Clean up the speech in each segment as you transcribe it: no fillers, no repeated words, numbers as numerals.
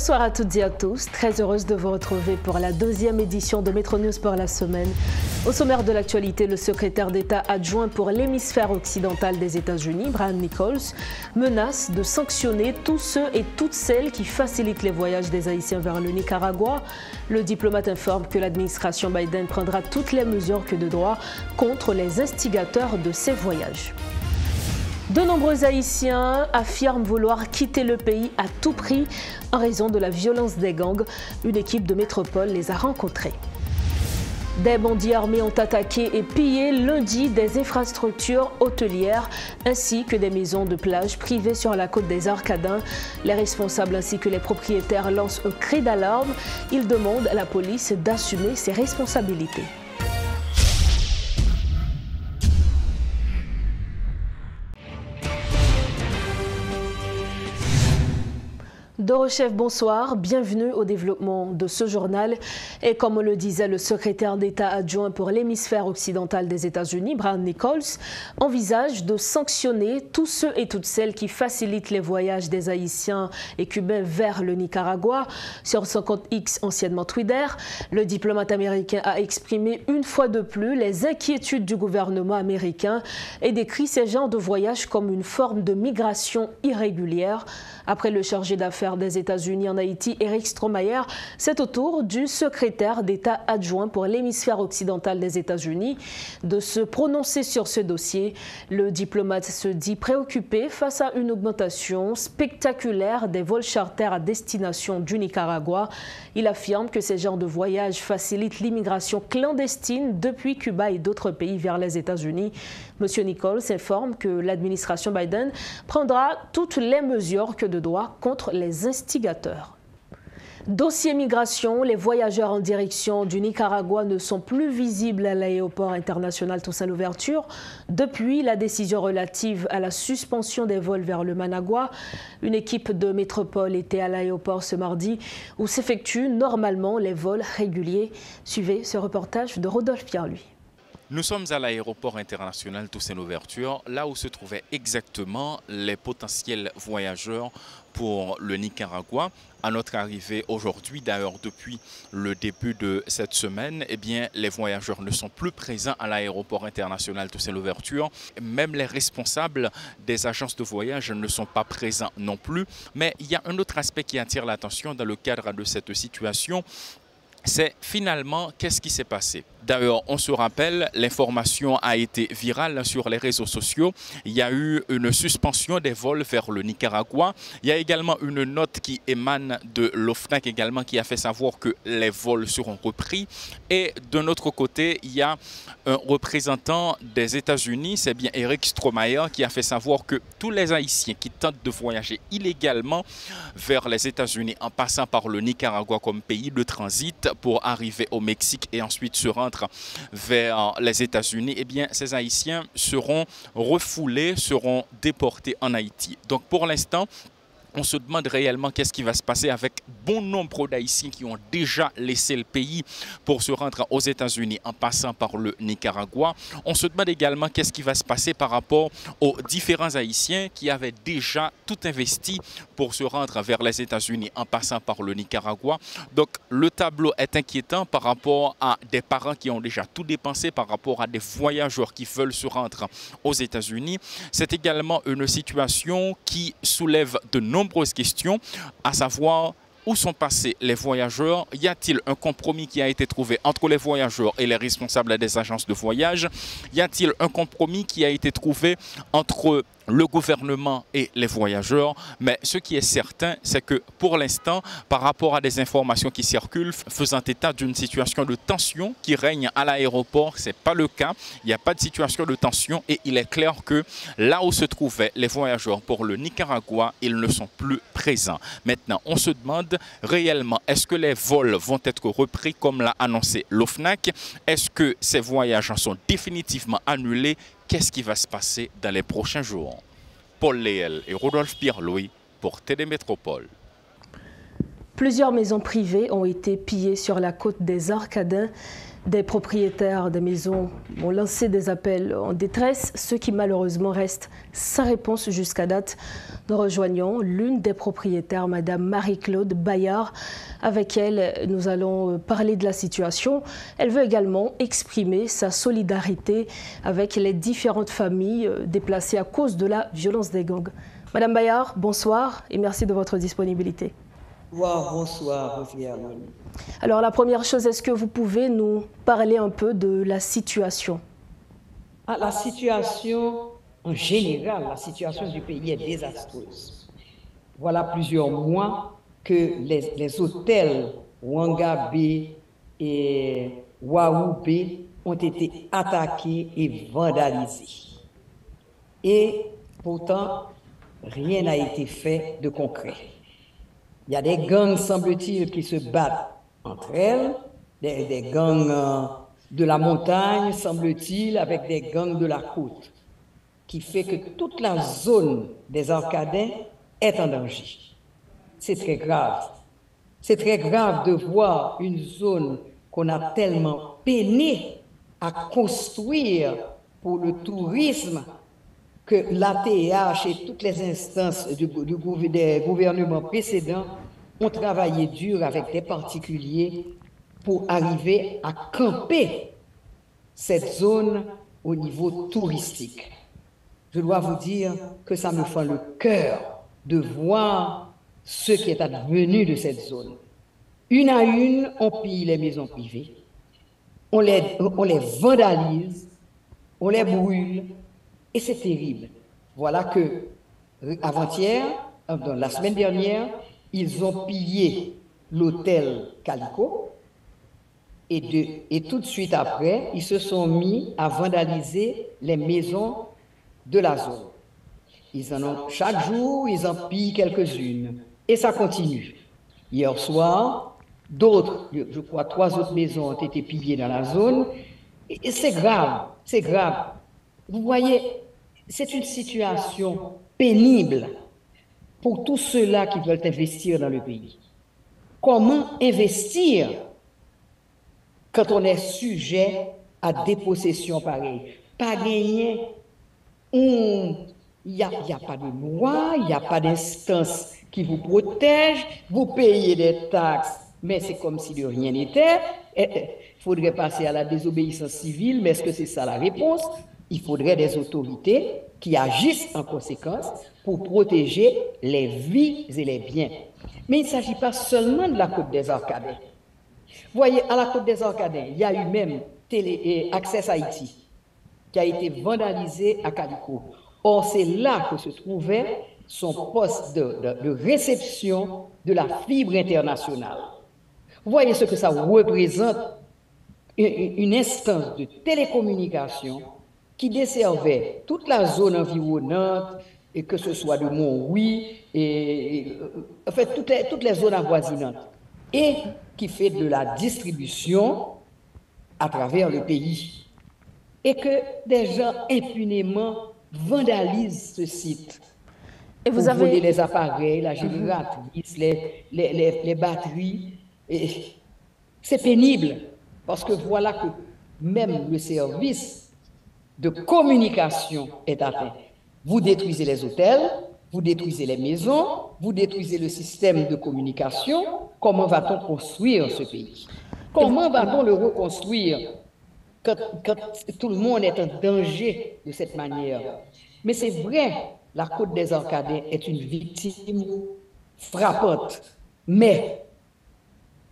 Bonsoir à toutes et à tous, très heureuse de vous retrouver pour la deuxième édition de Métro News pour la semaine. Au sommaire de l'actualité, le secrétaire d'État adjoint pour l'hémisphère occidental des États-Unis, Brian Nichols, menace de sanctionner tous ceux et toutes celles qui facilitent les voyages des Haïtiens vers le Nicaragua. Le diplomate informe que l'administration Biden prendra toutes les mesures que de droit contre les instigateurs de ces voyages. De nombreux Haïtiens affirment vouloir quitter le pays à tout prix en raison de la violence des gangs. Une équipe de métropole les a rencontrés. Des bandits armés ont attaqué et pillé lundi des infrastructures hôtelières ainsi que des maisons de plage privées sur la côte des Arcadins. Les responsables ainsi que les propriétaires lancent un cri d'alarme. Ils demandent à la police d'assumer ses responsabilités. Dorochef, bonsoir, bienvenue au développement de ce journal. Et comme le disait le secrétaire d'État adjoint pour l'hémisphère occidental des États-Unis, Brian Nichols, envisage de sanctionner tous ceux et toutes celles qui facilitent les voyages des Haïtiens et Cubains vers le Nicaragua. Sur son compte X, anciennement Twitter, le diplomate américain a exprimé une fois de plus les inquiétudes du gouvernement américain et décrit ces genres de voyages comme une forme de migration irrégulière. Après le chargé d'affaires des États-Unis en Haïti, Eric Stromayer, c'est au tour du secrétaire d'État adjoint pour l'hémisphère occidental des États-Unis de se prononcer sur ce dossier. Le diplomate se dit préoccupé face à une augmentation spectaculaire des vols charters à destination du Nicaragua. Il affirme que ces genres de voyages facilitent l'immigration clandestine depuis Cuba et d'autres pays vers les États-Unis. Monsieur Nichols informe que l'administration Biden prendra toutes les mesures que de droit contre les instigateurs. Dossier migration, les voyageurs en direction du Nicaragua ne sont plus visibles à l'aéroport international Toussaint Louverture depuis la décision relative à la suspension des vols vers le Managua. Une équipe de métropole était à l'aéroport ce mardi où s'effectuent normalement les vols réguliers. Suivez ce reportage de Rodolphe Pierre-Louis. Nous sommes à l'aéroport international Toussaint Louverture, là où se trouvaient exactement les potentiels voyageurs pour le Nicaragua. À notre arrivée aujourd'hui, d'ailleurs depuis le début de cette semaine, eh bien, les voyageurs ne sont plus présents à l'aéroport international Toussaint Louverture. Même les responsables des agences de voyage ne sont pas présents non plus. Mais il y a un autre aspect qui attire l'attention dans le cadre de cette situation. C'est finalement qu'est-ce qui s'est passé. D'ailleurs, on se rappelle, l'information a été virale sur les réseaux sociaux. Il y a eu une suspension des vols vers le Nicaragua. Il y a également une note qui émane de l'OFNAC également qui a fait savoir que les vols seront repris. Et d'un autre côté, il y a un représentant des États-Unis, c'est bien Eric Stromayer, qui a fait savoir que tous les Haïtiens qui tentent de voyager illégalement vers les États-Unis en passant par le Nicaragua comme pays de transit pour arriver au Mexique et ensuite se rendre vers les États-Unis, eh bien, ces Haïtiens seront refoulés, seront déportés en Haïti. Donc, pour l'instant, on se demande réellement qu'est-ce qui va se passer avec bon nombre d'Haïtiens qui ont déjà laissé le pays pour se rendre aux États-Unis en passant par le Nicaragua. On se demande également qu'est-ce qui va se passer par rapport aux différents Haïtiens qui avaient déjà tout investi pour se rendre vers les États-Unis en passant par le Nicaragua. Donc le tableau est inquiétant par rapport à des parents qui ont déjà tout dépensé, par rapport à des voyageurs qui veulent se rendre aux États-Unis. C'est également une situation qui soulève de nombreuses questions, à savoir où sont passés les voyageurs? Y a-t-il un compromis qui a été trouvé entre les voyageurs et les responsables des agences de voyage? Y a-t-il un compromis qui a été trouvé entre le gouvernement et les voyageurs? Mais ce qui est certain, c'est que pour l'instant, par rapport à des informations qui circulent faisant état d'une situation de tension qui règne à l'aéroport, ce n'est pas le cas. Il n'y a pas de situation de tension et il est clair que là où se trouvaient les voyageurs pour le Nicaragua, ils ne sont plus présents. Maintenant, on se demande réellement, est-ce que les vols vont être repris comme l'a annoncé l'OFNAC? Est-ce que ces voyages sont définitivement annulés? Qu'est-ce qui va se passer dans les prochains jours? Paul Léel et Rodolphe Pierre-Louis pour TD Métropole. Plusieurs maisons privées ont été pillées sur la côte des Orcadins. Des propriétaires des maisons ont lancé des appels en détresse, ce qui malheureusement reste sans réponse jusqu'à date. Nous rejoignons l'une des propriétaires, Madame Marie-Claude Bayard. Avec elle, nous allons parler de la situation. Elle veut également exprimer sa solidarité avec les différentes familles déplacées à cause de la violence des gangs. Madame Bayard, bonsoir et merci de votre disponibilité. Bonsoir, Rosia. Alors la première chose, est-ce que vous pouvez nous parler un peu de la situation? La situation, en général, la situation du pays est désastreuse. Voilà plusieurs mois que les hôtels Wanga B et Waou B ont été attaqués et vandalisés. Et pourtant, rien n'a été fait de concret. Il y a des gangs, semble-t-il, qui se battent entre elles, des gangs de la montagne, semble-t-il, avec des gangs de la côte, qui fait que toute la zone des Orcadins est en danger. C'est très grave. C'est très grave de voir une zone qu'on a tellement peiné à construire pour le tourisme, que l'ATH et toutes les instances des gouvernements précédents ont travaillé dur avec des particuliers pour arriver à camper cette zone au niveau touristique. Je dois vous dire que ça me fend le cœur de voir ce qui est advenu de cette zone. Une à une, on pille les maisons privées, on les vandalise, on les brûle, et c'est terrible. Voilà que avant-hier, la semaine dernière, ils ont pillé l'hôtel Calico et tout de suite après, ils se sont mis à vandaliser les maisons de la zone. Ils en ont, chaque jour, ils en pillent quelques-unes et ça continue. Hier soir, d'autres, je crois 3 autres maisons ont été pillées dans la zone et c'est grave, c'est grave. Vous voyez, c'est une situation pénible pour tous ceux-là qui veulent investir dans le pays. Comment investir quand on est sujet à des possessions pareilles? Pas gagner, il n'y a pas de loi, il n'y a pas d'instance qui vous protège, vous payez des taxes, mais c'est comme si de rien n'était. Il faudrait passer à la désobéissance civile, mais est-ce que c'est ça la réponse? Il faudrait des autorités qui agissent en conséquence pour protéger les vies et les biens. Mais il ne s'agit pas seulement de la côte des Orcadins. Vous voyez, à la côte des Orcadins, il y a eu même Access Haïti qui a été vandalisé à Calico. Or, c'est là que se trouvait son poste de réception de la fibre internationale. Vous voyez ce que ça représente, une instance de télécommunication qui desservait toute la zone environnante, et que ce soit de Montrouy, en fait, toutes les zones avoisinantes, et qui fait de la distribution à travers le pays. Et que des gens impunément vandalisent ce site. Et vous avez voler les appareils, la génératrice, les batteries. C'est pénible, parce que voilà que même le service de communication est atteint. Vous détruisez les hôtels, vous détruisez les maisons, vous détruisez le système de communication. Comment va-t-on construire ce pays? Comment va-t-on le reconstruire quand tout le monde est en danger de cette manière? Mais c'est vrai, la côte des Orcadins est une victime frappante. Mais,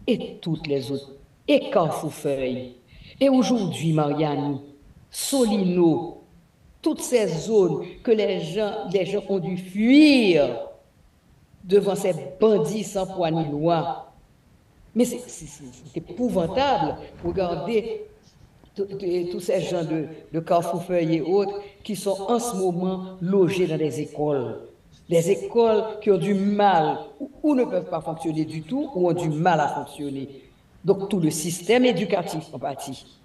et toutes les autres, et Carrefourfeuille, et aujourd'hui Mariani, Solino, toutes ces zones que les gens ont dû fuir devant ces bandits sans foi ni loi. Mais c'est épouvantable. Regardez tous ces gens de Carrefourfeuille et autres qui sont en ce moment logés dans des écoles. Des écoles qui ont du mal, ou ne peuvent pas fonctionner du tout, ou ont du mal à fonctionner. Donc tout le système éducatif en pâtit.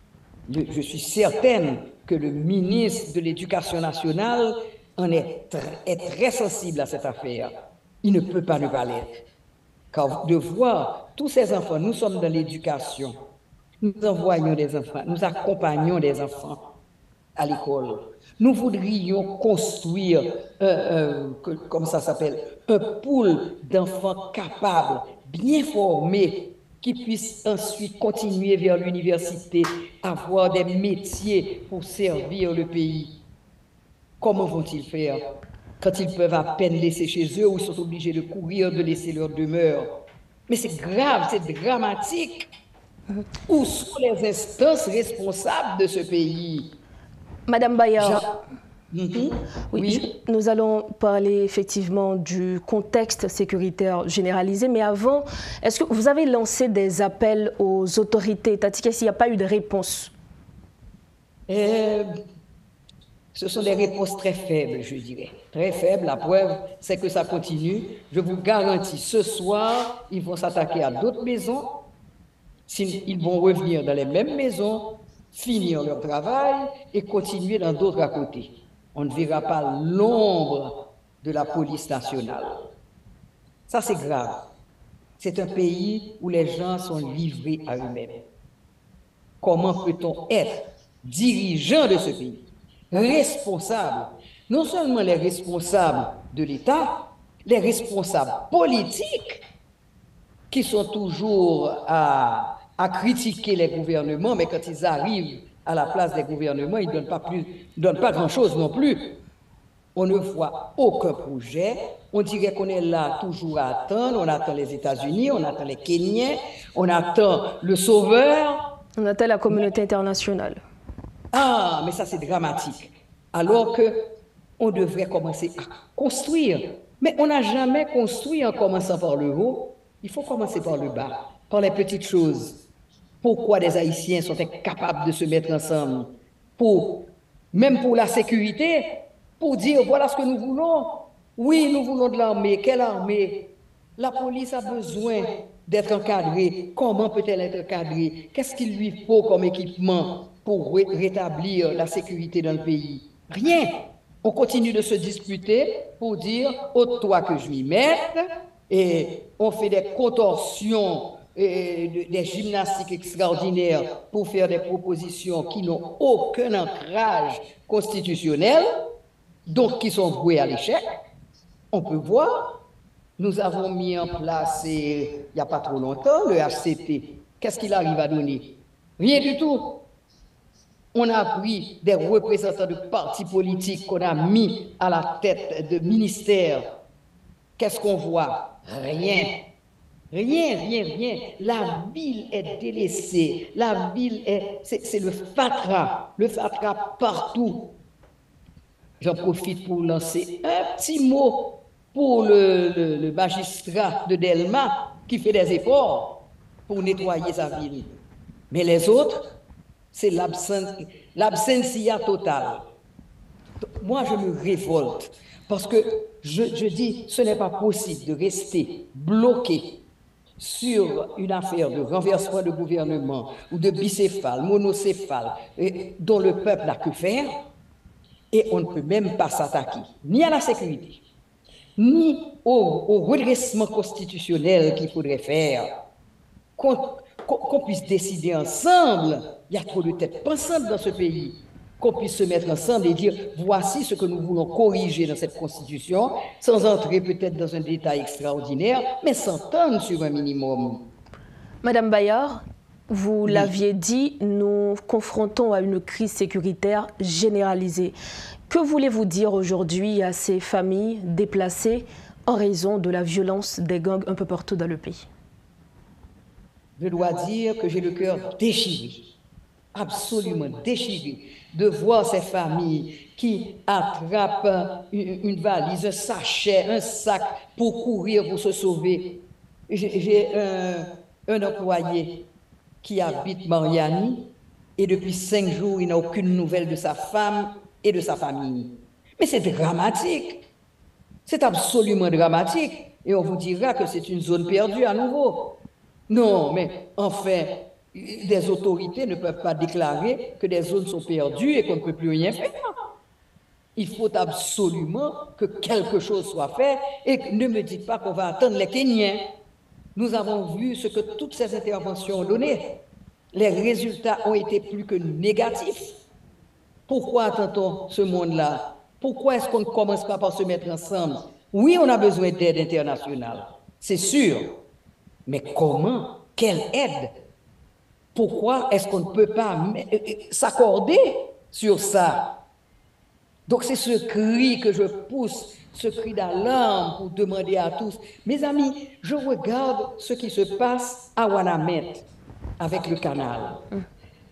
Je suis certaine que le ministre de l'Éducation nationale est très sensible à cette affaire. Il ne peut pas ne pas l'être. de voir tous ces enfants, nous sommes dans l'éducation, nous envoyons des enfants, nous accompagnons des enfants à l'école. Nous voudrions construire, comme ça s'appelle, un pool d'enfants capables, bien formés, qui puissent ensuite continuer vers l'université, avoir des métiers pour servir le pays. Comment vont-ils faire quand ils peuvent à peine laisser chez eux ou ils sont obligés de courir, de laisser leur demeure? Mais c'est grave, c'est dramatique. Où sont les instances responsables de ce pays? Madame Bayard, Oui, oui, nous allons parler effectivement du contexte sécuritaire généralisé, mais avant, est-ce que vous avez lancé des appels aux autorités étatiques? Est-ce qu'il n'y a pas eu de réponse? Ce sont des réponses très faibles, je dirais. Très faibles. La preuve, c'est que ça continue. Je vous garantis, ce soir, ils vont s'attaquer à d'autres maisons. Ils vont revenir dans les mêmes maisons, finir leur travail et continuer dans d'autres à côté. On ne verra pas l'ombre de la police nationale. Ça, c'est grave. C'est un pays où les gens sont livrés à eux-mêmes. Comment peut-on être dirigeant de ce pays, responsable, non seulement les responsables de l'État, les responsables politiques qui sont toujours à critiquer les gouvernements, mais quand ils arrivent à la place des gouvernements, ils ne donnent pas grand-chose non plus. On ne voit aucun projet. On dirait qu'on est là toujours à attendre. On attend les États-Unis, on attend les Kenyans, on attend le sauveur. On attend la communauté internationale. Ah, mais ça c'est dramatique. Alors qu'on devrait commencer à construire. Mais on n'a jamais construit en commençant par le haut. Il faut commencer par le bas, par les petites choses. Pourquoi des Haïtiens sont incapables de se mettre ensemble même pour la sécurité, pour dire voilà ce que nous voulons. Oui, nous voulons de l'armée. Quelle armée? La police a besoin d'être encadrée. Comment peut-elle être encadrée? Qu'est-ce qu'il lui faut comme équipement pour rétablir la sécurité dans le pays? Rien. On continue de se disputer pour dire ôte-toi que je m'y mette, et on fait des contorsions et des gymnastiques extraordinaires pour faire des propositions qui n'ont aucun ancrage constitutionnel, donc qui sont vouées à l'échec. On peut voir, nous avons mis en place, il n'y a pas trop longtemps, le HCT. Qu'est-ce qu'il arrive à donner? Rien du tout. On a pris des représentants de partis politiques qu'on a mis à la tête de ministères. Qu'est-ce qu'on voit? Rien. Rien, rien, rien. La ville est délaissée. La ville c'est le fatras partout. J'en profite pour lancer un petit mot pour le magistrat de Delma qui fait des efforts pour nettoyer sa ville. Mais les autres, c'est l'absentia totale. Moi, je me révolte parce que je dis ce n'est pas possible de rester bloqué sur une affaire de renversement de gouvernement ou de bicéphale, monocéphale, dont le peuple n'a que faire, et on ne peut même pas s'attaquer ni à la sécurité, ni au redressement constitutionnel qu'il faudrait faire, qu'on puisse décider ensemble. Il y a trop de têtes pensantes dans ce pays. Qu'on puisse se mettre ensemble et dire voici ce que nous voulons corriger dans cette constitution, sans entrer peut-être dans un détail extraordinaire, mais s'entendre sur un minimum. Madame Bayard, vous l'aviez dit, nous confrontons à une crise sécuritaire généralisée. Que voulez-vous dire aujourd'hui à ces familles déplacées en raison de la violence des gangs un peu partout dans le pays? Je dois dire que j'ai le cœur déchiré, absolument déchiré, de voir ces familles qui attrapent une valise, un sachet, un sac pour courir, pour se sauver. J'ai un employé qui habite Mariani et depuis 5 jours, il n'a aucune nouvelle de sa femme et de sa famille. Mais c'est dramatique. C'est absolument dramatique. Et on vous dira que c'est une zone perdue à nouveau. Non, mais enfin, des autorités ne peuvent pas déclarer que des zones sont perdues et qu'on ne peut plus rien faire. Il faut absolument que quelque chose soit fait et ne me dites pas qu'on va attendre les Kenyans. Nous avons vu ce que toutes ces interventions ont donné. Les résultats ont été plus que négatifs. Pourquoi attend-on ce monde-là? Pourquoi est-ce qu'on ne commence pas par se mettre ensemble? Oui, on a besoin d'aide internationale, c'est sûr. Mais comment? Quelle aide? Pourquoi est-ce qu'on ne peut pas s'accorder sur ça? Donc c'est ce cri que je pousse, ce cri d'alarme pour demander à tous. Mes amis, je regarde ce qui se passe à Wanamet avec le canal.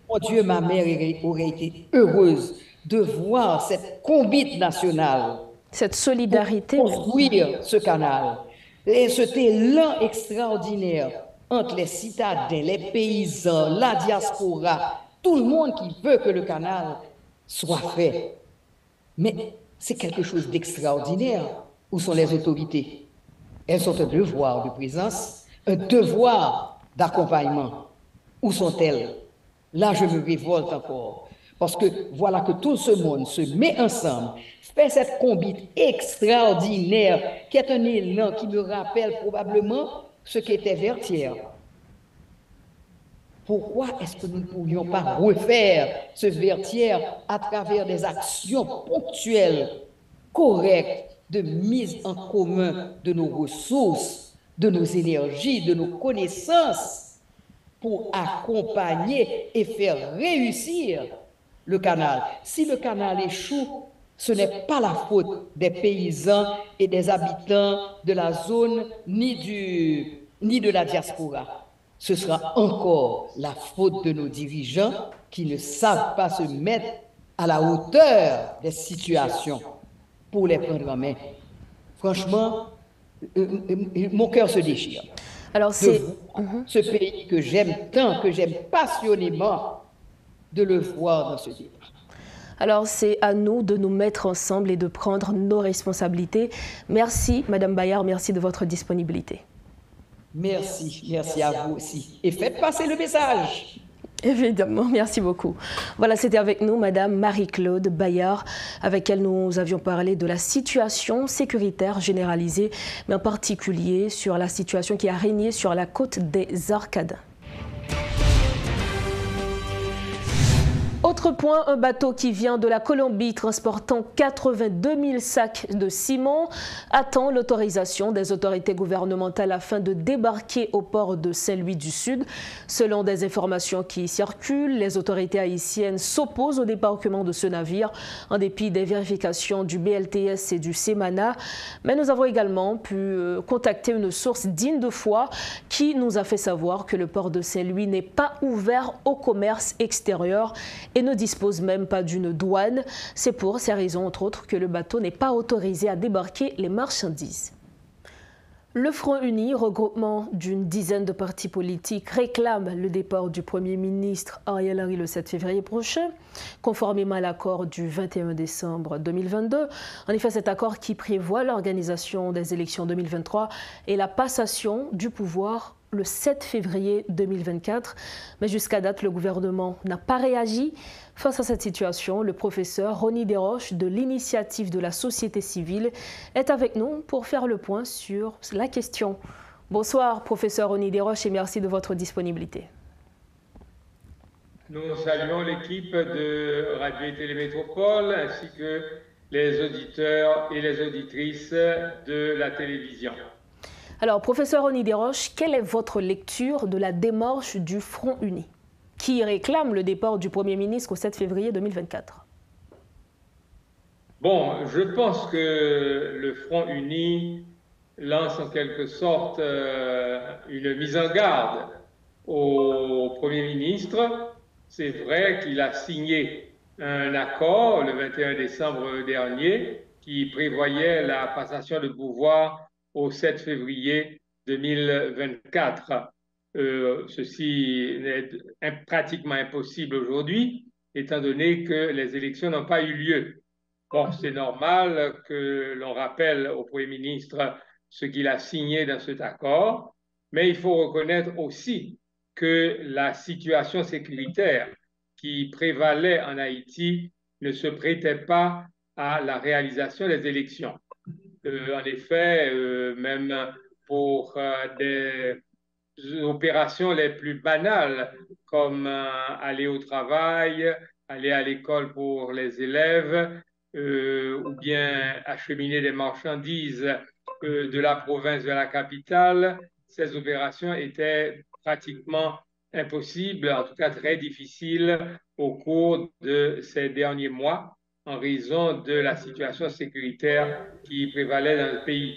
Mon Dieu, ma mère aurait été heureuse de voir cette combite nationale. Cette solidarité. Pour construire ce canal. Et cet élan extraordinaire entre les citadins, les paysans, la diaspora, tout le monde qui veut que le canal soit fait. Mais c'est quelque chose d'extraordinaire. Où sont les autorités? Elles ont un devoir de présence, un devoir d'accompagnement. Où sont-elles? Là, je me révolte encore. Parce que voilà que tout ce monde se met ensemble, fait cette combite extraordinaire, qui est un élan qui me rappelle probablement ce qu'était Vertières. Pourquoi est-ce que nous ne pourrions pas refaire ce Vertières à travers des actions ponctuelles, correctes, de mise en commun de nos ressources, de nos énergies, de nos connaissances, pour accompagner et faire réussir le canal. Si le canal échoue, ce n'est pas la faute des paysans et des habitants de la zone ni de la diaspora. Ce sera encore la faute de nos dirigeants qui ne savent pas se mettre à la hauteur des situations pour les prendre en main. Franchement, mon cœur se déchire. Alors c'est ce pays que j'aime tant, que j'aime passionnément, de le voir dans ce débat. Alors c'est à nous de nous mettre ensemble et de prendre nos responsabilités. Merci Madame Bayard, merci de votre disponibilité. Merci à vous aussi. Et faites passer le message. Évidemment, merci beaucoup. Voilà, c'était avec nous Madame Marie-Claude Bayard, avec elle nous avions parlé de la situation sécuritaire généralisée, mais en particulier sur la situation qui a régné sur la côte des Orcades. Autre point, un bateau qui vient de la Colombie transportant 82 000 sacs de ciment attend l'autorisation des autorités gouvernementales afin de débarquer au port de Saint-Louis du Sud. Selon des informations qui circulent, les autorités haïtiennes s'opposent au débarquement de ce navire en dépit des vérifications du BLTS et du CEMANA. Mais nous avons également pu contacter une source digne de foi qui nous a fait savoir que le port de Saint-Louis n'est pas ouvert au commerce extérieur et ne dispose même pas d'une douane. C'est pour ces raisons, entre autres, que le bateau n'est pas autorisé à débarquer les marchandises. Le Front Uni, regroupement d'une dizaine de partis politiques, réclame le départ du Premier ministre Ariel Henry le 7 février prochain, conformément à l'accord du 21 décembre 2022. En effet, cet accord qui prévoit l'organisation des élections 2023 et la passation du pouvoir le 7 février 2024. Mais jusqu'à date, le gouvernement n'a pas réagi. Face à cette situation, le professeur Ronnie Desroches de l'initiative de la société civile est avec nous pour faire le point sur la question. Bonsoir, professeur Ronnie Desroches, et merci de votre disponibilité. Nous saluons l'équipe de Radio et Télémétropole ainsi que les auditeurs et les auditrices de la télévision. Alors, professeur Ronnie Desroches, quelle est votre lecture de la démarche du Front Uni, qui réclame le départ du Premier ministre au 7 février 2024? Bon, je pense que le Front Uni lance en quelque sorte une mise en garde au Premier ministre. C'est vrai qu'il a signé un accord le 21 décembre dernier qui prévoyait la passation de pouvoir au 7 février 2024. Ceci est pratiquement impossible aujourd'hui, étant donné que les élections n'ont pas eu lieu. Bon, c'est normal que l'on rappelle au Premier ministre ce qu'il a signé dans cet accord, mais il faut reconnaître aussi que la situation sécuritaire qui prévalait en Haïti ne se prêtait pas à la réalisation des élections. En effet, même pour des opérations les plus banales, comme aller au travail, aller à l'école pour les élèves, ou bien acheminer des marchandises de la province vers la capitale. Ces opérations étaient pratiquement impossibles, en tout cas très difficiles au cours de ces derniers mois en raison de la situation sécuritaire qui prévalait dans le pays.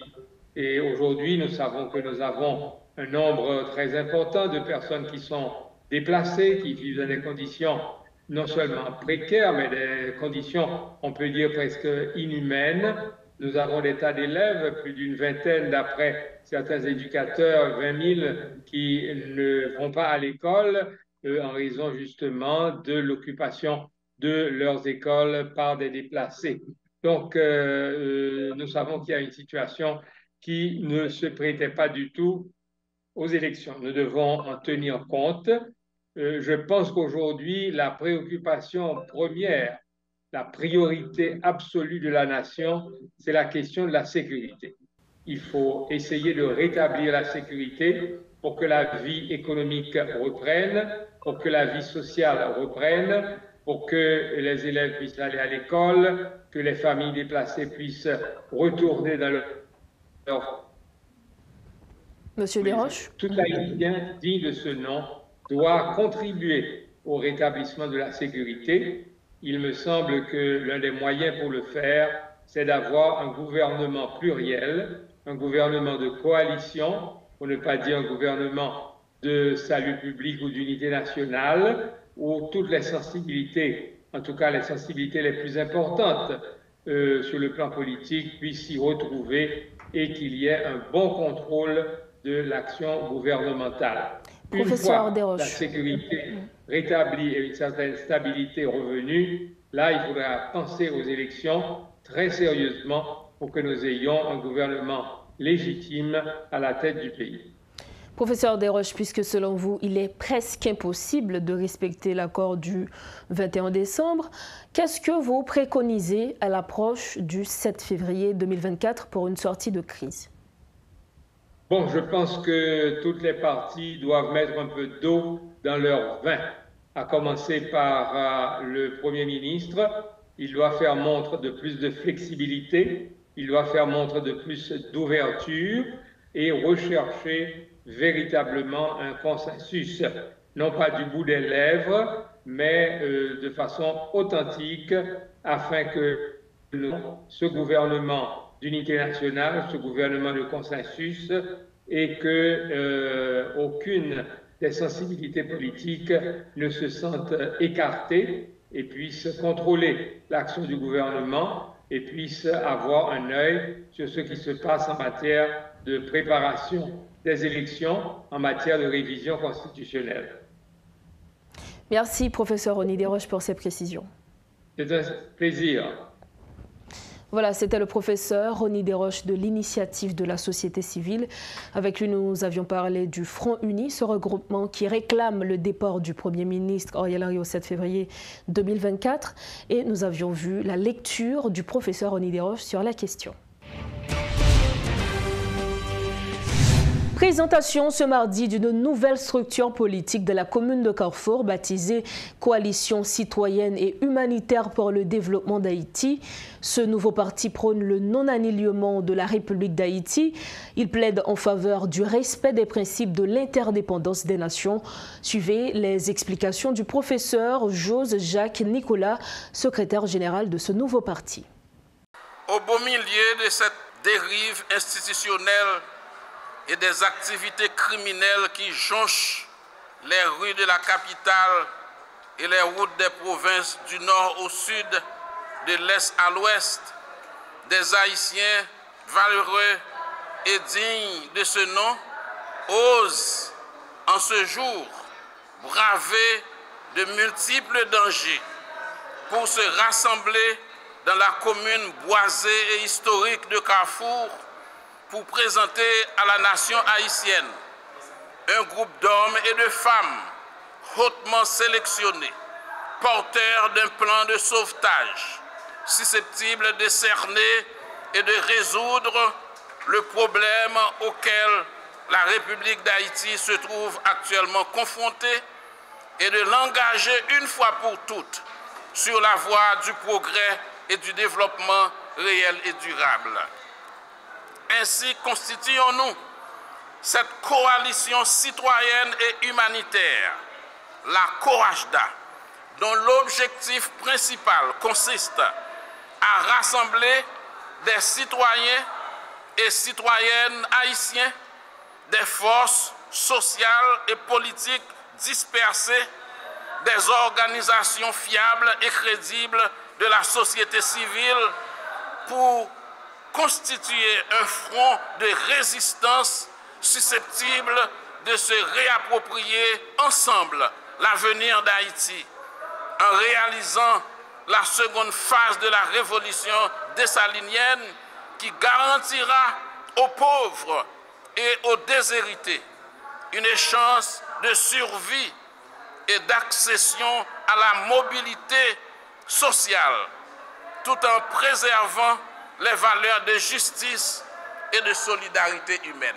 Et aujourd'hui, nous savons que nous avons un nombre très important de personnes qui sont déplacées, qui vivent dans des conditions non seulement précaires, mais des conditions, on peut dire, presque inhumaines. Nous avons des tas d'élèves, plus d'une vingtaine d'après certains éducateurs, 20 000 qui ne vont pas à l'école en raison justement de l'occupation de leurs écoles par des déplacés. Donc, nous savons qu'il y a une situation qui ne se prêtait pas du tout aux élections. Nous devons en tenir compte. Je pense qu'aujourd'hui, la préoccupation première, la priorité absolue de la nation, c'est la question de la sécurité. Il faut essayer de rétablir la sécurité pour que la vie économique reprenne, pour que la vie sociale reprenne, pour que les élèves puissent aller à l'école, que les familles déplacées puissent retourner dans leur... Monsieur Desroches. Tout Haïtien digne de ce nom doit contribuer au rétablissement de la sécurité. Il me semble que l'un des moyens pour le faire, c'est d'avoir un gouvernement pluriel, un gouvernement de coalition, pour ne pas dire un gouvernement de salut public ou d'unité nationale, où toutes les sensibilités, en tout cas les sensibilités les plus importantes sur le plan politique, puissent s'y retrouver et qu'il y ait un bon contrôle de l'action gouvernementale. Une fois la sécurité rétablie et une certaine stabilité revenue, là, il faudra penser aux élections très sérieusement pour que nous ayons un gouvernement légitime à la tête du pays. Professeur Desroches, puisque selon vous, il est presque impossible de respecter l'accord du 21 décembre, qu'est-ce que vous préconisez à l'approche du 7 février 2024 pour une sortie de crise? Bon, je pense que toutes les parties doivent mettre un peu d'eau dans leur vin, à commencer par le Premier ministre. Il doit faire montre de plus de flexibilité, il doit faire montre de plus d'ouverture et rechercher véritablement un consensus, non pas du bout des lèvres, mais de façon authentique, afin que ce gouvernement d'unité nationale, ce gouvernement de consensus, et que aucune des sensibilités politiques ne se sente écartée et puisse contrôler l'action du gouvernement et puisse avoir un œil sur ce qui se passe en matière de préparation des élections, en matière de révision constitutionnelle. Merci, professeur Rony Desroches, pour ces précisions. C'est un plaisir. Voilà, c'était le professeur Rony Desroches de l'Initiative de la société civile. Avec lui, nous avions parlé du Front Uni, ce regroupement qui réclame le départ du Premier ministre Ariel Henry au 7 février 2024. Et nous avions vu la lecture du professeur Rony Desroches sur la question. Présentation ce mardi d'une nouvelle structure politique de la commune de Carrefour baptisée Coalition citoyenne et humanitaire pour le développement d'Haïti. Ce nouveau parti prône le non-annihilement de la République d'Haïti. Il plaide en faveur du respect des principes de l'interdépendance des nations. Suivez les explications du professeur Jose Jacques Nicolas, secrétaire général de ce nouveau parti. Au beau milieu de cette dérive institutionnelle et des activités criminelles qui jonchent les rues de la capitale et les routes des provinces du nord au sud, de l'est à l'ouest, des Haïtiens valeureux et dignes de ce nom osent en ce jour braver de multiples dangers pour se rassembler dans la commune boisée et historique de Carrefour pour présenter à la nation haïtienne un groupe d'hommes et de femmes hautement sélectionnés, porteurs d'un plan de sauvetage, susceptible de cerner et de résoudre le problème auquel la République d'Haïti se trouve actuellement confrontée et de l'engager une fois pour toutes sur la voie du progrès et du développement réel et durable. Ainsi constituons-nous cette coalition citoyenne et humanitaire, la COAJDA, dont l'objectif principal consiste à rassembler des citoyens et citoyennes haïtiens, des forces sociales et politiques dispersées, des organisations fiables et crédibles de la société civile pour constituer un front de résistance susceptible de se réapproprier ensemble l'avenir d'Haïti en réalisant la seconde phase de la révolution dessalinienne qui garantira aux pauvres et aux déshérités une chance de survie et d'accession à la mobilité sociale, tout en préservant les valeurs de justice et de solidarité humaine.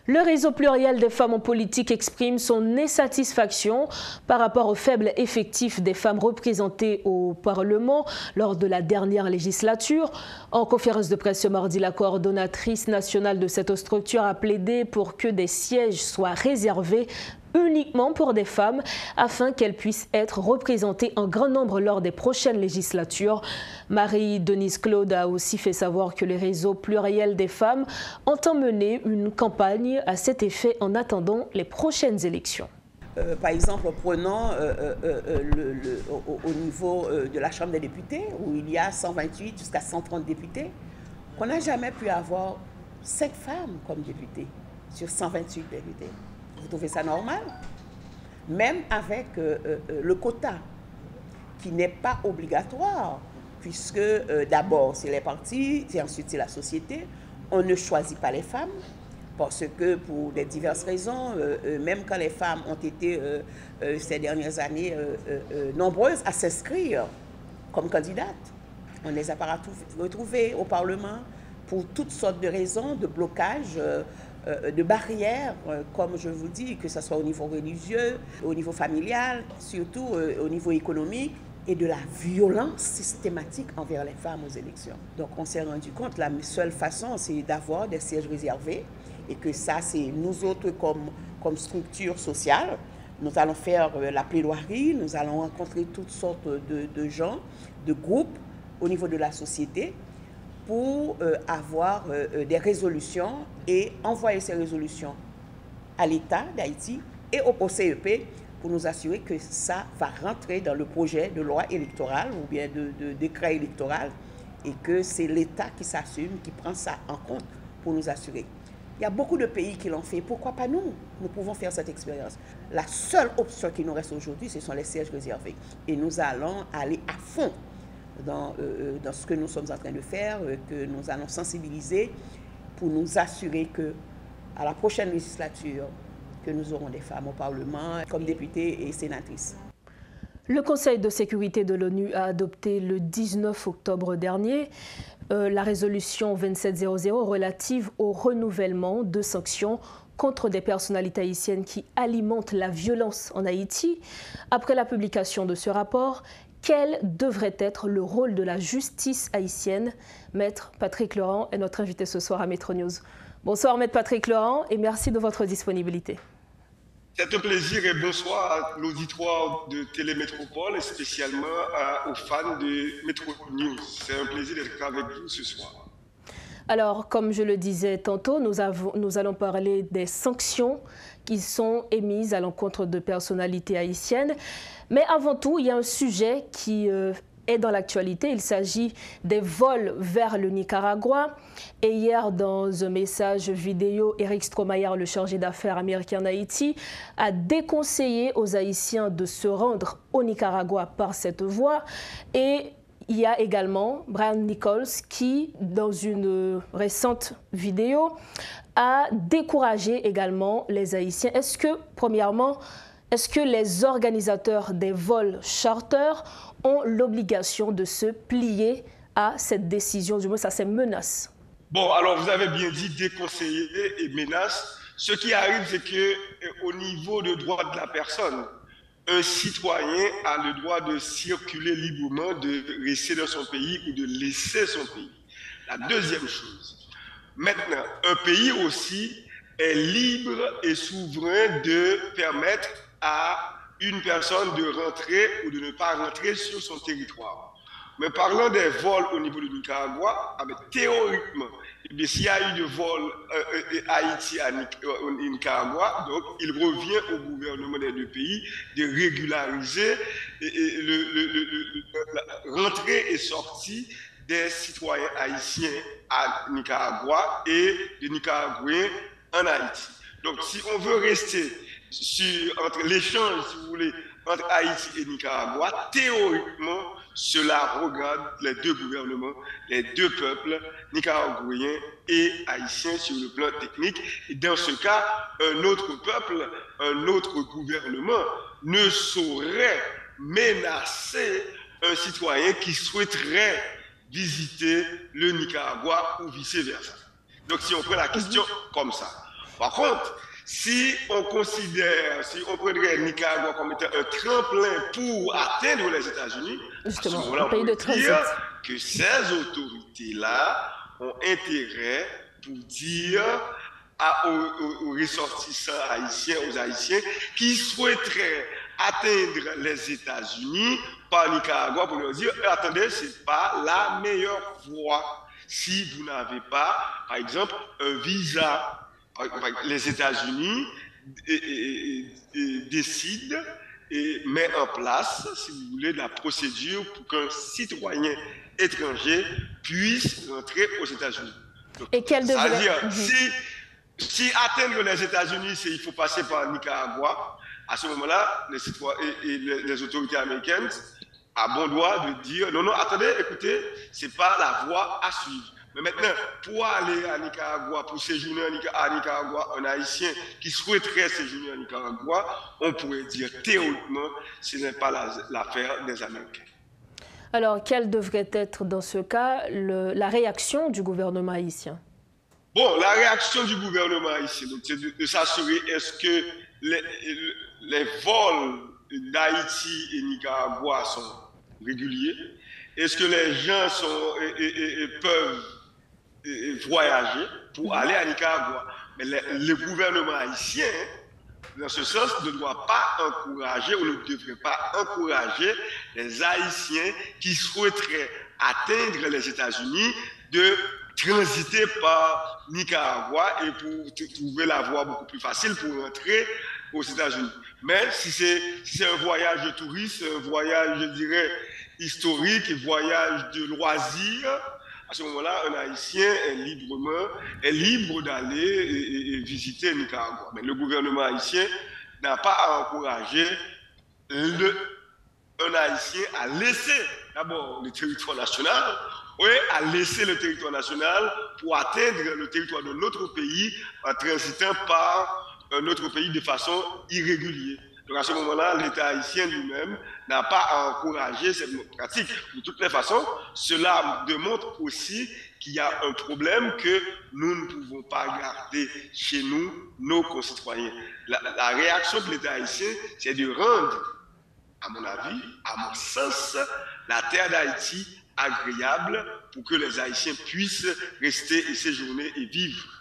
Le réseau pluriel des femmes en politique exprime son insatisfaction par rapport au faible effectif des femmes représentées au Parlement lors de la dernière législature. En conférence de presse ce mardi, la coordonnatrice nationale de cette structure a plaidé pour que des sièges soient réservés uniquement pour des femmes afin qu'elles puissent être représentées en grand nombre lors des prochaines législatures. Marie-Denise Claude a aussi fait savoir que les réseaux pluriels des femmes entend mener une campagne à cet effet en attendant les prochaines élections. Par exemple, prenons au niveau de la Chambre des députés, où il y a 128 jusqu'à 130 députés, qu'on n'a jamais pu avoir 5 femmes comme députés sur 128 députés. Vous trouvez ça normal? Même avec le quota, qui n'est pas obligatoire, puisque d'abord c'est les partis, et ensuite c'est la société. On ne choisit pas les femmes, parce que pour des diverses raisons, même quand les femmes ont été ces dernières années nombreuses à s'inscrire comme candidates, on ne les a pas retrouvées au Parlement pour toutes sortes de raisons, de blocage, de barrières, comme je vous dis, que ce soit au niveau religieux, au niveau familial, surtout au niveau économique, et de la violence systématique envers les femmes aux élections. Donc on s'est rendu compte, la seule façon, c'est d'avoir des sièges réservés, et que ça, c'est nous autres comme structure sociale. Nous allons faire la plaidoirie, nous allons rencontrer toutes sortes de gens, de groupes au niveau de la société, pour avoir des résolutions et envoyer ces résolutions à l'État d'Haïti et au CEP pour nous assurer que ça va rentrer dans le projet de loi électorale ou bien de décret électoral et que c'est l'État qui s'assume, qui prend ça en compte pour nous assurer. Il y a beaucoup de pays qui l'ont fait, pourquoi pas nous? Nous pouvons faire cette expérience. La seule option qui nous reste aujourd'hui, ce sont les sièges réservés. Et nous allons aller à fond dans ce que nous sommes en train de faire, que nous allons sensibiliser pour nous assurer qu'à la prochaine législature, que nous aurons des femmes au Parlement comme députées et sénatrices. Le Conseil de sécurité de l'ONU a adopté le 19 octobre dernier la résolution 2700 relative au renouvellement de sanctions contre des personnalités haïtiennes qui alimentent la violence en Haïti. Après la publication de ce rapport, quel devrait être le rôle de la justice haïtienne? Maître Patrick Laurent est notre invité ce soir à Metro News. Bonsoir Maître Patrick Laurent et merci de votre disponibilité. C'est un plaisir et bonsoir à l'auditoire de Télémétropole et spécialement aux fans de Metro News. C'est un plaisir d'être avec vous ce soir. Alors, comme je le disais tantôt, nous allons parler des sanctions qui sont émises à l'encontre de personnalités haïtiennes. Mais avant tout, il y a un sujet qui est dans l'actualité. Il s'agit des vols vers le Nicaragua. Et hier, dans un message vidéo, Eric Stromayer, le chargé d'affaires américain en Haïti, a déconseillé aux Haïtiens de se rendre au Nicaragua par cette voie. Et il y a également Brian Nichols qui, dans une récente vidéo, a découragé également les Haïtiens. Est-ce que, premièrement, est-ce que les organisateurs des vols charter ont l'obligation de se plier à cette décision, du moins à ces menaces? Bon, alors vous avez bien dit déconseiller et menace. Ce qui arrive, c'est que au niveau de droit de la personne, un citoyen a le droit de circuler librement, de rester dans son pays ou de laisser son pays. La deuxième chose, maintenant, un pays aussi est libre et souverain de permettre à une personne de rentrer ou de ne pas rentrer sur son territoire. Mais parlant des vols au niveau du Nicaragua, théoriquement, s'il y a eu de vols Haïti au Nicaragua, donc il revient au gouvernement des deux pays de régulariser la rentrée et sortie des citoyens haïtiens à Nicaragua et des Nicaraguayens en Haïti. Donc si on veut rester entre l'échange, si vous voulez, entre Haïti et Nicaragua, théoriquement, cela regarde les deux gouvernements, les deux peuples, nicaraguayens et haïtiens sur le plan technique. Et dans ce cas, un autre peuple, un autre gouvernement ne saurait menacer un citoyen qui souhaiterait visiter le Nicaragua ou vice-versa. Donc si on prend la question comme ça. Par contre, si on prendrait le Nicaragua comme étant un tremplin pour atteindre les États-Unis, justement, on pays de peut transit, dire que ces autorités-là ont intérêt pour dire aux ressortissants haïtiens, aux Haïtiens qui souhaiteraient atteindre les États-Unis par Nicaragua pour leur dire attendez, ce n'est pas la meilleure voie si vous n'avez pas, par exemple, un visa. Les États-Unis décident et mettent en place, si vous voulez, la procédure pour qu'un citoyen étranger puisse rentrer aux États-Unis. Et quelle devrait... C'est-à-dire, si atteindre les États-Unis, il faut passer par Nicaragua, à ce moment-là, les autorités américaines ont bon droit de dire non, attendez, écoutez, ce n'est pas la voie à suivre. Mais maintenant, pour aller à Nicaragua, pour séjourner à Nicaragua, un Haïtien qui souhaiterait séjourner à Nicaragua, on pourrait dire théoriquement, ce n'est pas l'affaire des Américains. Alors, quelle devrait être dans ce cas la réaction du gouvernement haïtien? Bon, la réaction du gouvernement haïtien, c'est de s'assurer est-ce que les vols d'Haïti et Nicaragua sont réguliers? Est-ce que les gens peuvent voyager pour aller à Nicaragua? Mais le gouvernement haïtien, dans ce sens, ne doit pas encourager ou ne devrait pas encourager les Haïtiens qui souhaiteraient atteindre les États-Unis de transiter par Nicaragua et pour trouver la voie beaucoup plus facile pour rentrer aux États-Unis. Mais si c'est un voyage de tourisme, un voyage, je dirais, historique, un voyage de loisirs, à ce moment-là, un Haïtien est libre d'aller et visiter Nicaragua. Mais le gouvernement haïtien n'a pas à encourager un Haïtien à laisser d'abord le territoire national, à laisser le territoire national pour atteindre le territoire de notre pays en transitant par un autre pays de façon irrégulière. Donc à ce moment-là, l'État haïtien lui-même n'a pas à encourager cette pratique. De toutes les façons, cela démontre aussi qu'il y a un problème que nous ne pouvons pas garder chez nous, nos concitoyens. La réaction de l'État haïtien, c'est de rendre, à mon avis, à mon sens, la terre d'Haïti agréable pour que les Haïtiens puissent rester et séjourner et vivre.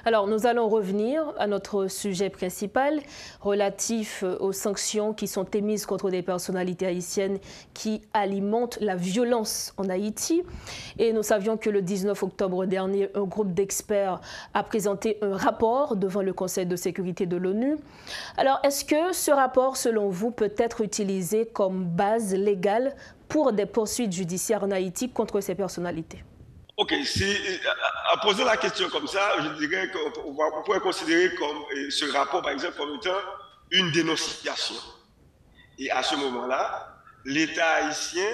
Alors, nous allons revenir à notre sujet principal relatif aux sanctions qui sont émises contre des personnalités haïtiennes qui alimentent la violence en Haïti. Et nous savions que le 19 octobre dernier, un groupe d'experts a présenté un rapport devant le Conseil de sécurité de l'ONU. Alors, est-ce que ce rapport, selon vous, peut être utilisé comme base légale pour des poursuites judiciaires en Haïti contre ces personnalités? Ok, à poser la question comme ça, je dirais qu'on pourrait considérer ce rapport, par exemple, comme étant une dénonciation. Et à ce moment-là, l'État haïtien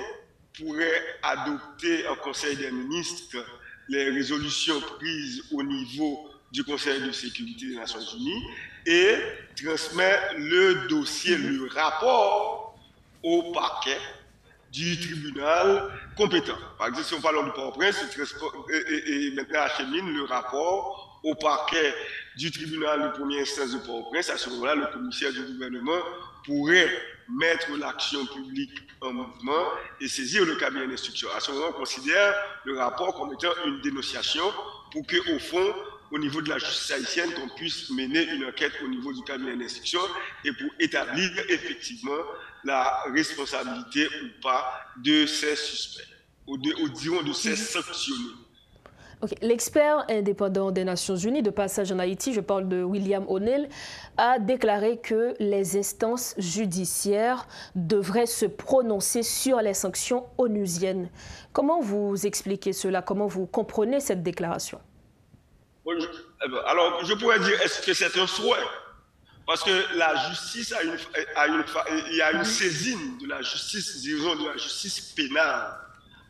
pourrait adopter en Conseil des ministres les résolutions prises au niveau du Conseil de sécurité des Nations Unies et transmettre le dossier, le rapport au parquet du tribunal compétent. Par exemple, si on parle du Port-au-Prince, et maintenant achemine le rapport au parquet du tribunal de première instance de Port-au-Prince. À ce moment-là, le commissaire du gouvernement pourrait mettre l'action publique en mouvement et saisir le cabinet d'instruction. À ce moment, on considère le rapport comme étant une dénonciation pour qu'au fond, au niveau de la justice haïtienne, qu'on puisse mener une enquête au niveau du cabinet d'instruction et pour établir effectivement la responsabilité ou pas de ces suspects, ou dirons de ces sanctionnés. Okay. L'expert indépendant des Nations Unies de passage en Haïti, je parle de William O'Neill, a déclaré que les instances judiciaires devraient se prononcer sur les sanctions onusiennes. Comment vous expliquez cela? Comment vous comprenez cette déclaration? Alors, je pourrais dire, est-ce que c'est un souhait? Parce que la justice il y a une saisine de la justice, disons de la justice pénale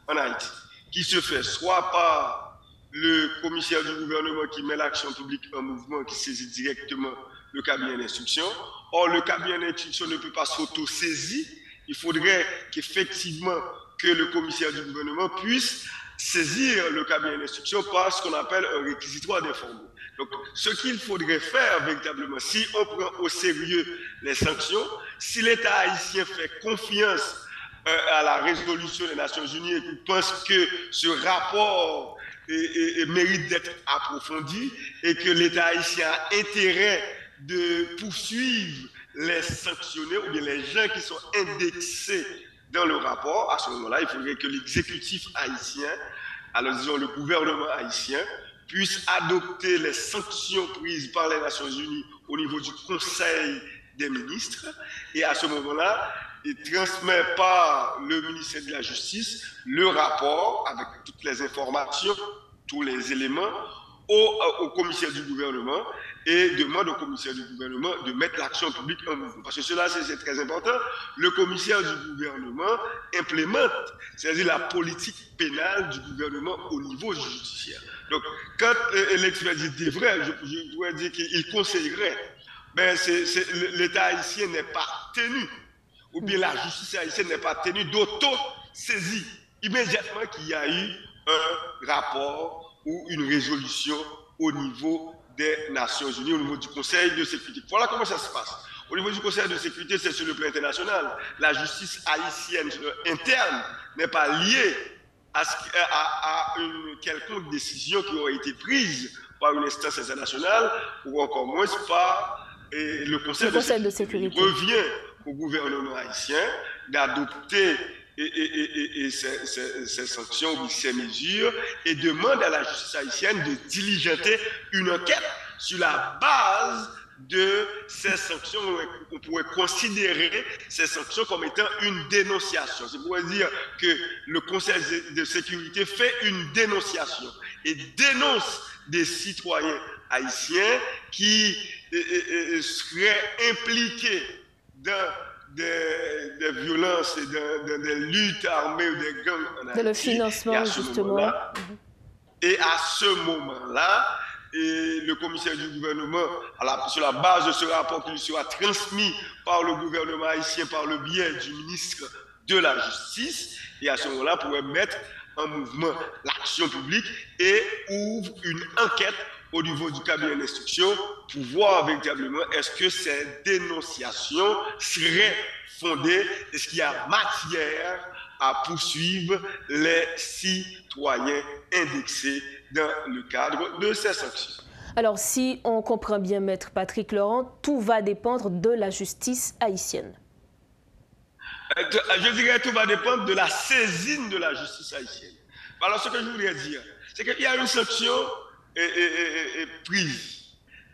en Haïti, qui se fait soit par le commissaire du gouvernement qui met l'action publique en mouvement, qui saisit directement le cabinet d'instruction. Or, le cabinet d'instruction ne peut pas s'auto-saisir. Il faudrait qu'effectivement que le commissaire du gouvernement puisse saisir le cabinet d'instruction par ce qu'on appelle un réquisitoire d'information. Donc, ce qu'il faudrait faire véritablement, si on prend au sérieux les sanctions, si l'État haïtien fait confiance à la résolution des Nations Unies et qu'il pense que ce rapport mérite d'être approfondi et que l'État haïtien a intérêt de poursuivre les sanctionnés ou bien les gens qui sont indexés dans le rapport, à ce moment-là, il faudrait que l'exécutif haïtien, alors disons le gouvernement haïtien, puisse adopter les sanctions prises par les Nations Unies au niveau du Conseil des ministres et à ce moment-là, il transmet par le ministère de la Justice le rapport avec toutes les informations, tous les éléments au commissaire du gouvernement et demande au commissaire du gouvernement de mettre l'action publique en mouvement. Parce que cela, c'est très important. Le commissaire du gouvernement implémente, c'est-à-dire la politique pénale du gouvernement au niveau judiciaire. Donc, quand l'expert dit devrait, je dois dire qu'il conseillerait, ben l'État haïtien n'est pas tenu ou bien la justice haïtienne n'est pas tenue d'auto-saisie immédiatement qu'il y a eu un rapport ou une résolution au niveau des Nations Unies, au niveau du Conseil de sécurité. Voilà comment ça se passe. Au niveau du Conseil de sécurité, c'est sur le plan international. La justice haïtienne interne n'est pas liée à une quelconque décision qui aurait été prise par une instance internationale ou encore moins par le Conseil de sécurité. Il revient au gouvernement haïtien d'adopter ces sanctions ou ces mesures et demande à la justice haïtienne de diligenter une enquête sur la base de ces sanctions. On pourrait considérer ces sanctions comme étant une dénonciation. C'est pour dire que le Conseil de sécurité fait une dénonciation et dénonce des citoyens haïtiens qui seraient impliqués dans des violences et dans des luttes armées ou des gangs en Haïti. De le financement, justement. Et à ce moment-là, le commissaire du gouvernement, sur la base de ce rapport qui lui sera transmis par le gouvernement haïtien par le biais du ministre de la Justice, et à ce moment-là, pourrait mettre en mouvement l'action publique et ouvre une enquête au niveau du cabinet d'instruction pour voir véritablement est-ce que ces dénonciations seraient fondées, est-ce qu'il y a matière à poursuivre les citoyens indexés dans le cadre de ces sanctions. Alors, si on comprend bien, Maître Patrick Laurent, tout va dépendre de la justice haïtienne. Je dirais que tout va dépendre de la saisine de la justice haïtienne. Alors, ce que je voudrais dire, c'est qu'il y a une sanction prise.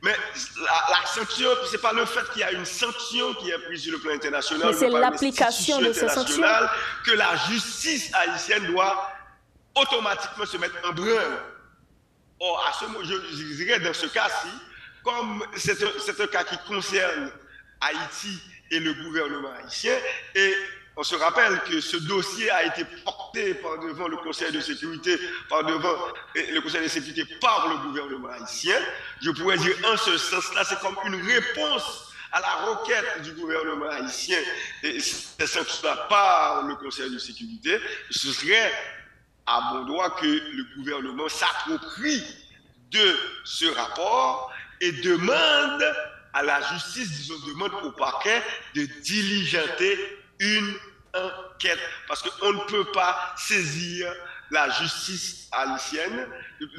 Mais la sanction, ce n'est pas le fait qu'il y a une sanction qui est prise sur le plan international, mais c'est l'application de ces sanctions que la justice haïtienne doit automatiquement se mettre en branle. Or, à ce moment, je dirais dans ce cas-ci, comme c'est un cas qui concerne Haïti et le gouvernement haïtien, et on se rappelle que ce dossier a été porté par devant le Conseil de sécurité, par le gouvernement haïtien. Je pourrais dire en ce sens-là, c'est comme une réponse à la requête du gouvernement haïtien et c'est sanctionné par le Conseil de sécurité, ce serait à bon droit que le gouvernement s'approprie de ce rapport et demande à la justice, disons, demande au parquet de diligenter une enquête. Parce qu'on ne peut pas saisir la justice haïtienne.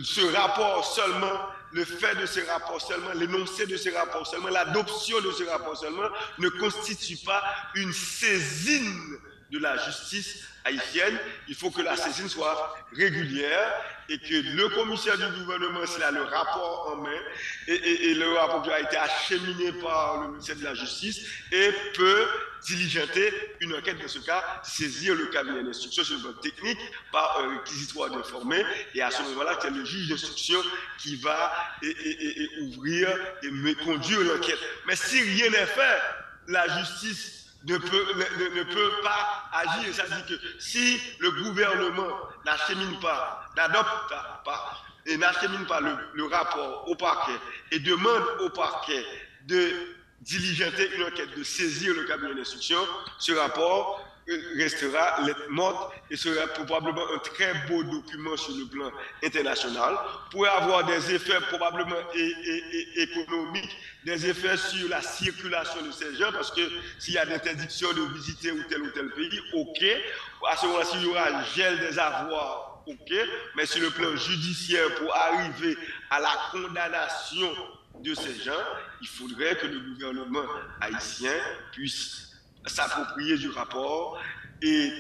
Ce rapport seulement, le fait de ce rapport seulement, l'énoncé de ce rapport seulement, l'adoption de ce rapport seulement ne constitue pas une saisine de la justice haïtienne. Il faut que la saisine soit régulière et que le commissaire du gouvernement, s'il a le rapport en main, et le rapport qui a été acheminé par le ministère de la Justice, et peut diligenter une enquête, dans ce cas, saisir le cabinet d'instruction sur le plan technique par réquisitoire d'informer, et à ce moment-là, c'est le juge d'instruction qui va ouvrir et conduire l'enquête. Mais si rien n'est fait, la justice ne peut pas agir. C'est-à-dire que si le gouvernement n'achemine pas, n'adopte pas et n'achemine pas le rapport au parquet et demande au parquet de diligenter une enquête, de saisir le cabinet d'instruction, ce rapport restera lettre morte et sera probablement un très beau document sur le plan international, pourrait avoir des effets probablement économiques, des effets sur la circulation de ces gens, parce que s'il y a l'interdiction de visiter ou tel pays, ok, à ce moment-là, s'il y aura un gel des avoirs, ok, mais sur le plan judiciaire, pour arriver à la condamnation de ces gens, il faudrait que le gouvernement haïtien puisse s'approprier du rapport et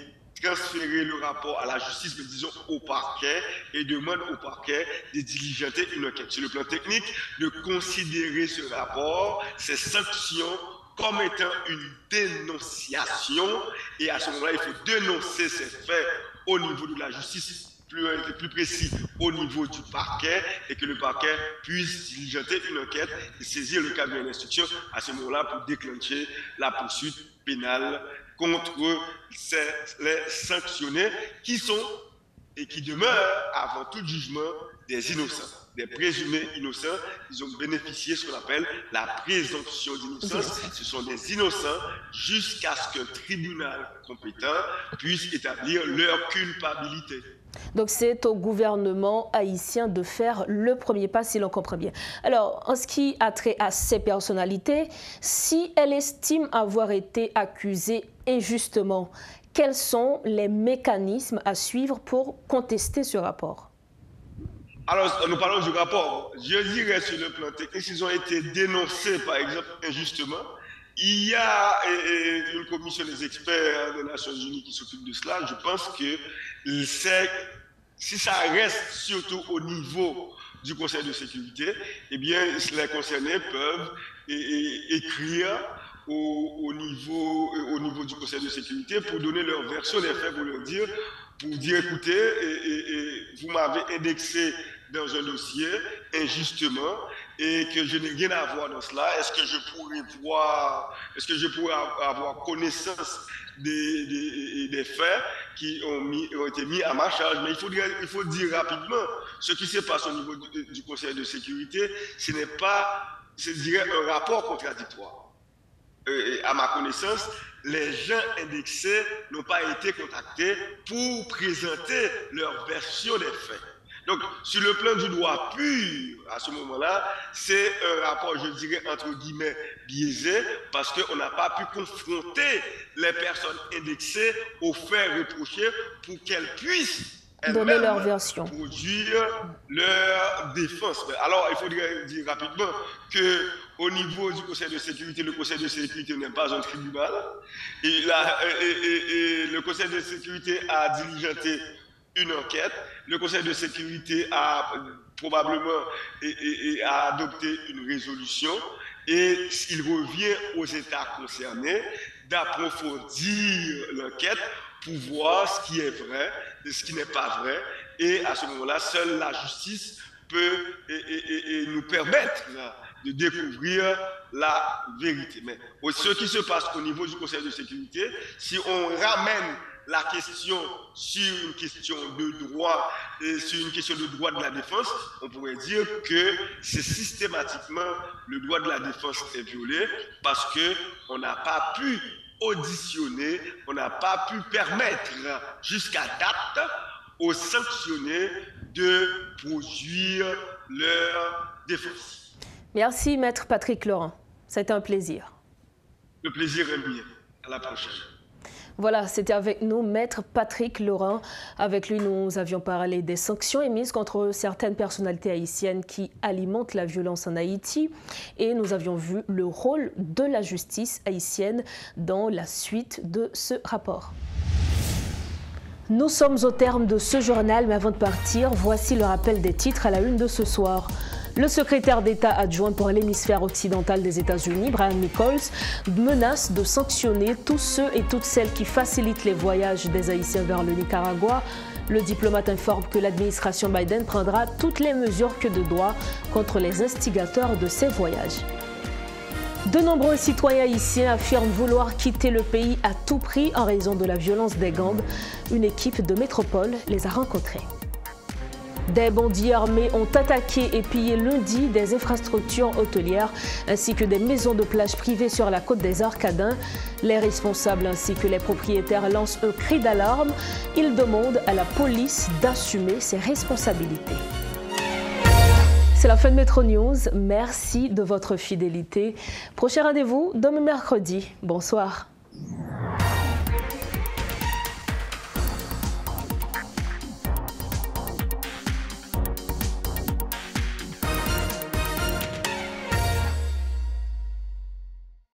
transférer le rapport à la justice, mais disons au parquet, et demande au parquet de diligenter une enquête. Sur le plan technique, de considérer ce rapport, ces sanctions, comme étant une dénonciation, et à ce moment-là, il faut dénoncer ces faits au niveau de la justice, plus précis au niveau du parquet, et que le parquet puisse diligenter une enquête et saisir le cabinet d'instruction à ce moment-là pour déclencher la poursuite pénale contre les sanctionnés qui sont et qui demeurent avant tout jugement des innocents, des présumés innocents. Ils ont bénéficié de ce qu'on appelle la présomption d'innocence. Ce sont des innocents jusqu'à ce qu'un tribunal compétent puisse établir leur culpabilité. Donc c'est au gouvernement haïtien de faire le premier pas, si l'on comprend bien. Alors, en ce qui a trait à ces personnalités, si elle estime avoir été accusée injustement, quels sont les mécanismes à suivre pour contester ce rapport? Alors, nous parlons du rapport. Je dirais sur le plan technique, s'ils ont été dénoncés, par exemple, injustement, il y a une commission des experts des Nations Unies qui s'occupe de cela. Je pense que si ça reste surtout au niveau du Conseil de sécurité, eh bien, les concernés peuvent écrire au niveau du Conseil de sécurité pour donner leur version des faits, pour dire écoutez, vous m'avez indexé dans un dossier injustement et que je n'ai rien à voir dans cela. Est-ce que je pourrais avoir connaissance des faits qui ont été mis à ma charge? Mais il faut dire rapidement, ce qui se passe au niveau du Conseil de sécurité, ce n'est pas, je dirais, un rapport contradictoire. À ma connaissance, les gens indexés n'ont pas été contactés pour présenter leur version des faits. Donc, sur le plan du droit pur, à ce moment-là, c'est un rapport, je dirais, entre guillemets, biaisé, parce qu'on n'a pas pu confronter les personnes indexées aux faits reprochés pour qu'elles puissent donner leur version, produire leur défense. Alors, il faudrait dire rapidement qu'au niveau du Conseil de sécurité, le Conseil de sécurité n'est pas un tribunal. Et le Conseil de sécurité a diligenté une enquête. Le Conseil de sécurité a probablement a adopté une résolution et il revient aux États concernés d'approfondir l'enquête pour voir ce qui est vrai et ce qui n'est pas vrai. Et à ce moment-là, seule la justice peut nous permettre de découvrir la vérité. Mais ce qui se passe au niveau du Conseil de sécurité, si on ramène la question sur une question de droit, sur une question de droit de la défense, on pourrait dire que c'est systématiquement le droit de la défense est violé parce qu'on n'a pas pu auditionner, on n'a pas pu permettre jusqu'à date aux sanctionnés de produire leur défense. Merci, Maître Patrick Laurent. C'était un plaisir. Le plaisir est mien. À la prochaine. Voilà, c'était avec nous Maître Patrick Laurent. Avec lui, nous avions parlé des sanctions émises contre certaines personnalités haïtiennes qui alimentent la violence en Haïti. Et nous avions vu le rôle de la justice haïtienne dans la suite de ce rapport. Nous sommes au terme de ce journal, mais avant de partir, voici le rappel des titres à la une de ce soir. Le secrétaire d'État adjoint pour l'hémisphère occidental des États-Unis, Brian Nichols, menace de sanctionner tous ceux et toutes celles qui facilitent les voyages des Haïtiens vers le Nicaragua. Le diplomate informe que l'administration Biden prendra toutes les mesures que de droit contre les instigateurs de ces voyages. De nombreux citoyens haïtiens affirment vouloir quitter le pays à tout prix en raison de la violence des gangs. Une équipe de métropole les a rencontrés. Des bandits armés ont attaqué et pillé lundi des infrastructures hôtelières ainsi que des maisons de plage privées sur la côte des Arcadins. Les responsables ainsi que les propriétaires lancent un cri d'alarme. Ils demandent à la police d'assumer ses responsabilités. C'est la fin de Métro News. Merci de votre fidélité. Prochain rendez-vous demain mercredi. Bonsoir.